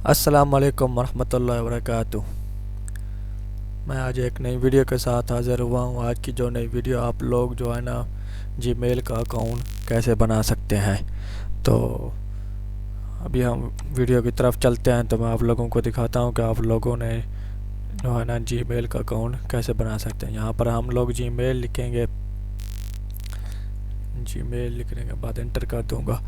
अस्सलाम वालेकुम वरहमतुल्लाहि वबरकातुह। मैं आज एक नई वीडियो के साथ हाज़िर हुआ हूँ। आज की जो नई वीडियो आप लोग जो है ना जीमेल का अकाउंट कैसे बना सकते हैं। तो अभी हम वीडियो की तरफ चलते हैं। तो मैं आप लोगों को दिखाता हूँ कि आप लोगों ने जो है ना जीमेल का अकाउंट कैसे बना सकते हैं। यहाँ पर हम लोग जीमेल लिखेंगे। जीमेल लिखने के बाद एंटर कर दूँगा।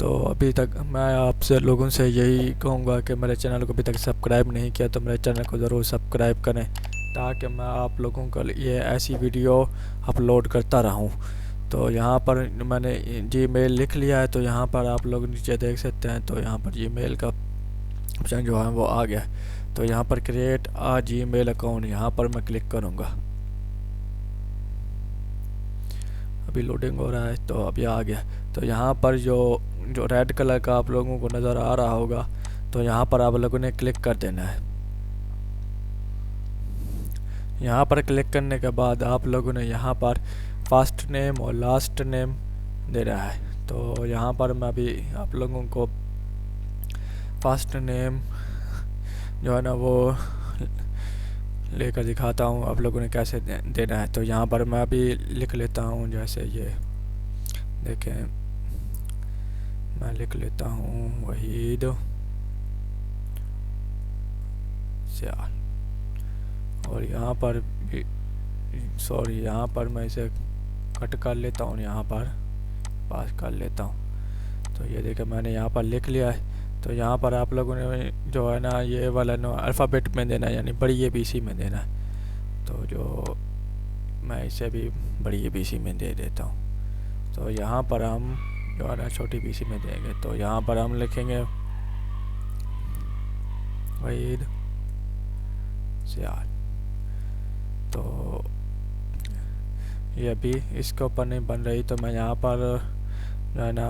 तो अभी तक मैं आपसे लोगों से यही कहूँगा कि मेरे चैनल को अभी तक सब्सक्राइब नहीं किया तो मेरे चैनल को ज़रूर सब्सक्राइब करें, ताकि मैं आप लोगों को ये ऐसी वीडियो अपलोड करता रहूँ। तो यहाँ पर मैंने जीमेल लिख लिया है। तो यहाँ पर आप लोग नीचे देख सकते हैं। तो यहाँ पर जीमेल का ऑप्शन जो है वो आ गया। तो यहाँ पर क्रिएट आ जीमेल अकाउंट, यहाँ पर मैं क्लिक करूँगा। अभी लोडिंग हो रहा है। तो अभी आ गया। तो यहाँ पर जो जो रेड कलर का आप लोगों को नज़र आ रहा होगा, तो यहाँ पर आप लोगों ने क्लिक कर देना है। यहाँ पर क्लिक करने के बाद आप लोगों ने यहाँ पर फर्स्ट नेम और लास्ट नेम देना है। तो यहाँ पर मैं अभी आप लोगों को फर्स्ट नेम जो है ना वो लेकर दिखाता हूँ आप लोगों ने कैसे देना है। तो यहाँ पर मैं अभी लिख लेता हूँ, जैसे ये देखें, मैं लिख लेता हूँ वहीद सियाल। और यहाँ पर भी सॉरी, यहाँ पर मैं इसे कट कर लेता हूँ, यहाँ पर पास कर लेता हूँ। तो ये देखें मैंने यहाँ पर लिख लिया है। तो यहाँ पर आप लोगों ने जो है ना ये वाला नो अल्फ़ाबेट में देना है, यानी बड़ी ABC में देना है। तो जो मैं इसे भी बड़ी ABC में दे देता हूँ। तो यहाँ पर हम जो है ना छोटी BC में देंगे। तो यहाँ पर हम लिखेंगे वहीद सियाल। तो ये अभी इसके ऊपर नहीं बन रही, तो मैं यहाँ पर जो है ना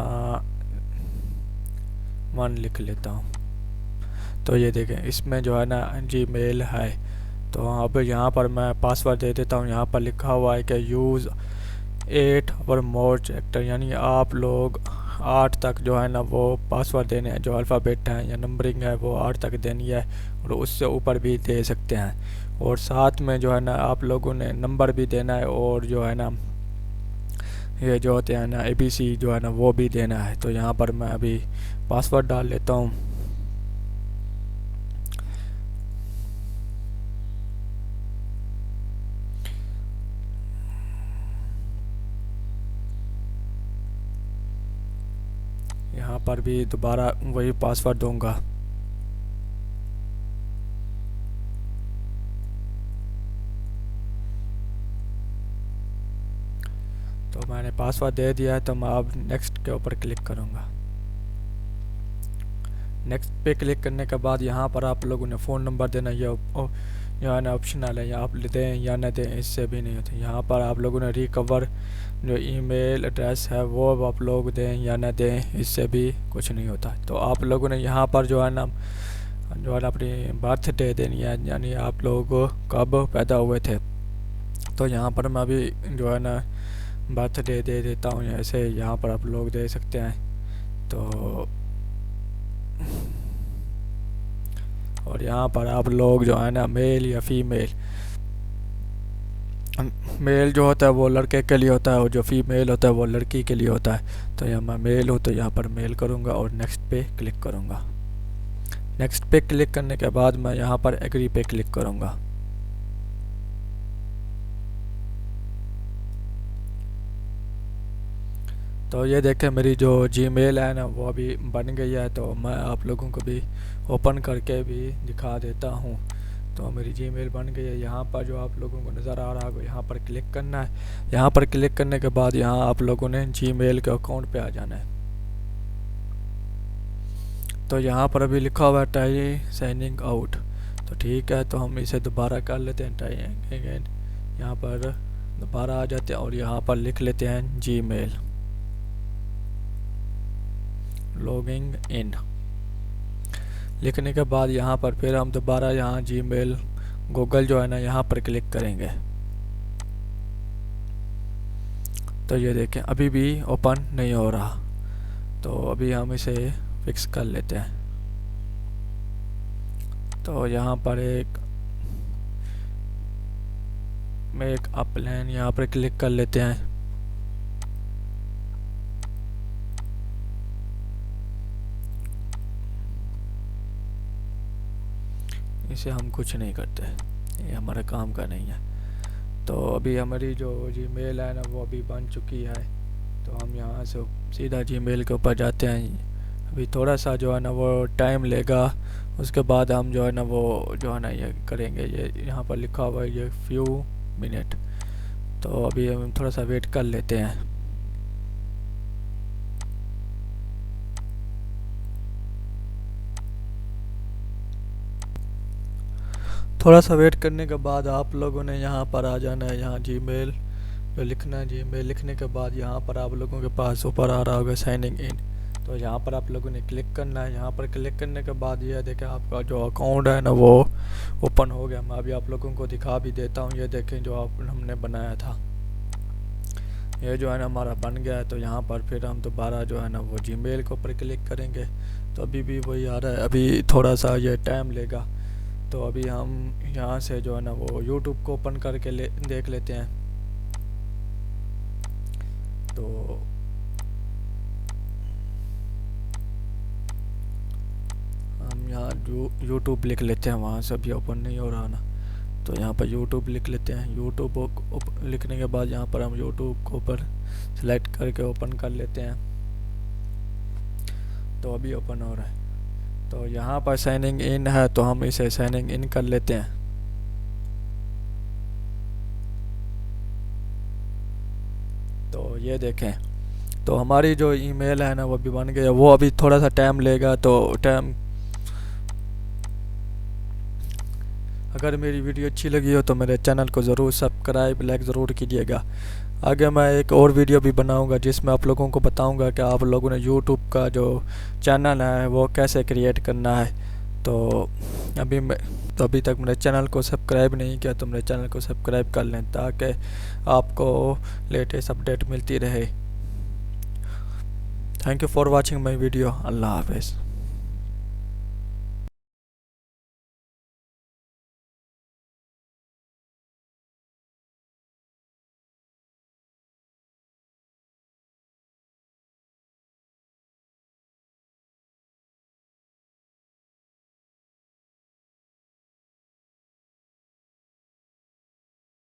1 लिख लेता हूँ। तो ये देखें इसमें जो है ना जीमेल है। तो अब यहाँ पर मैं पासवर्ड दे देता हूँ। यहाँ पर लिखा हुआ है कि यूज़ 8 और मोर कैरेक्टर, यानी आप लोग 8 तक जो है ना वो पासवर्ड देने हैं। जो अल्फ़ाबेट है या नंबरिंग है वो 8 तक देनी है, और उससे ऊपर भी दे सकते हैं। और साथ में जो है ना आप लोगों ने नंबर भी देना है, और जो है ना ये जो होते हैं ना ABC जो है ना वो भी देना है। तो यहाँ पर मैं अभी पासवर्ड डाल लेता हूँ। यहाँ पर भी दोबारा वही पासवर्ड दूंगा। तो मैंने पासवर्ड दे दिया है। तो मैं अब नेक्स्ट के ऊपर क्लिक करूँगा। नेक्स्ट पे क्लिक करने के बाद यहाँ पर आप लोगों ने फ़ोन नंबर देना, ये जो है ना ऑप्शनल है, आप दें या न दें, इससे भी नहीं होती। यहाँ पर आप लोगों ने रिकवर जो ईमेल एड्रेस है वो आप लोग दें या न दें, इससे भी कुछ नहीं होता। तो आप लोगों ने यहाँ पर जो है ना अपनी बर्थ डे देनी है, यानी आप लोग कब पैदा हुए थे। तो यहाँ पर मैं अभी जो है ना बर्थ डे दे देता हूँ, ऐसे यहाँ पर आप लोग दे सकते हैं। तो और यहाँ पर आप लोग जो है ना मेल या फीमेल, मेल जो होता है वो लड़के के लिए होता है, और जो फीमेल होता है वो लड़की के लिए होता है। तो यहाँ मैं मेल हूँ तो यहाँ पर मेल करूँगा और नेक्स्ट पे क्लिक करूँगा। नेक्स्ट पे क्लिक करने के बाद मैं यहाँ पर एग्री पे क्लिक करूँगा। तो ये देखें मेरी जो जीमेल है ना वो अभी बन गई है। तो मैं आप लोगों को भी ओपन करके भी दिखा देता हूँ। तो मेरी जीमेल बन गई है। यहाँ पर जो आप लोगों को नज़र आ रहा होगा, यहाँ पर क्लिक करना है। यहाँ पर क्लिक करने के बाद यहाँ आप लोगों ने जीमेल के अकाउंट पे आ जाना है। तो यहाँ पर अभी लिखा हुआ है ट्राई साइनिंग आउट। तो ठीक है, तो हम इसे दोबारा कर लेते हैं, ट्राई अगेन। यहाँ पर दोबारा आ जाते हैं और यहाँ पर लिख लेते हैं जीमेल लॉगिंग इन। लिखने के बाद यहाँ पर फिर हम दोबारा यहाँ जीमेल गूगल जो है ना यहाँ पर क्लिक करेंगे। तो ये देखें अभी भी ओपन नहीं हो रहा। तो अभी हम इसे फिक्स कर लेते हैं। तो यहाँ पर एक मेक अ प्लान यहाँ पर क्लिक कर लेते हैं। इसे हम कुछ नहीं करते, ये हमारे काम का नहीं है। तो अभी हमारी जो जीमेल है ना वो अभी बन चुकी है। तो हम यहाँ से सीधा जीमेल के ऊपर जाते हैं। अभी थोड़ा सा जो है ना वो टाइम लेगा, उसके बाद हम जो है ना वो जो है ना ये करेंगे। ये यहाँ पर लिखा हुआ है ये फ्यू मिनट। तो अभी हम थोड़ा सा वेट कर लेते हैं। थोड़ा सा वेट करने के बाद आप लोगों ने यहाँ पर आ जाना है। यहाँ जीमेल जो लिखना है, जीमेल लिखने के बाद यहाँ पर आप लोगों के पास ऊपर आ रहा होगा साइनिंग इन। तो यहाँ पर आप लोगों ने क्लिक करना है। यहाँ पर क्लिक करने के बाद ये देखें आपका जो अकाउंट है ना वो ओपन हो गया। मैं अभी आप लोगों को दिखा भी देता हूँ। ये देखें जो हमने बनाया था, ये जो है ना हमारा बन गया है। तो यहाँ पर फिर हम दोबारा जो है ना वो जीमेल के ऊपर क्लिक करेंगे। तो अभी भी वही आ रहा है, अभी थोड़ा सा ये टाइम लेगा। तो अभी हम यहाँ से जो है ना वो यूट्यूब को ओपन करके देख लेते हैं। तो हम यहाँ यूट्यूब लिख लेते हैं, वहाँ से अभी ओपन नहीं हो रहा ना। तो यहाँ पर यूट्यूब लिख लेते हैं। यूट्यूब लिखने के बाद यहाँ पर हम यूट्यूब को ऊपर सेलेक्ट करके ओपन कर लेते हैं। तो अभी ओपन हो रहा है। तो यहाँ पर साइनिंग इन है, तो हम इसे साइनिंग इन कर लेते हैं। तो ये देखें, तो हमारी जो ईमेल है ना वो भी बन गया। वो अभी थोड़ा सा टाइम लेगा। तो टाइम, अगर मेरी वीडियो अच्छी लगी हो तो मेरे चैनल को ज़रूर सब्सक्राइब लाइक ज़रूर कीजिएगा। आगे मैं एक और वीडियो भी बनाऊंगा जिसमें आप लोगों को बताऊंगा कि आप लोगों ने यूट्यूब का जो चैनल है वो कैसे क्रिएट करना है। तो अभी तक मेरे चैनल को सब्सक्राइब नहीं किया तो मेरे चैनल को सब्सक्राइब कर लें ताकि आपको लेटेस्ट अपडेट मिलती रहे। Thank you for watching my video. अल्लाह हाफिज़।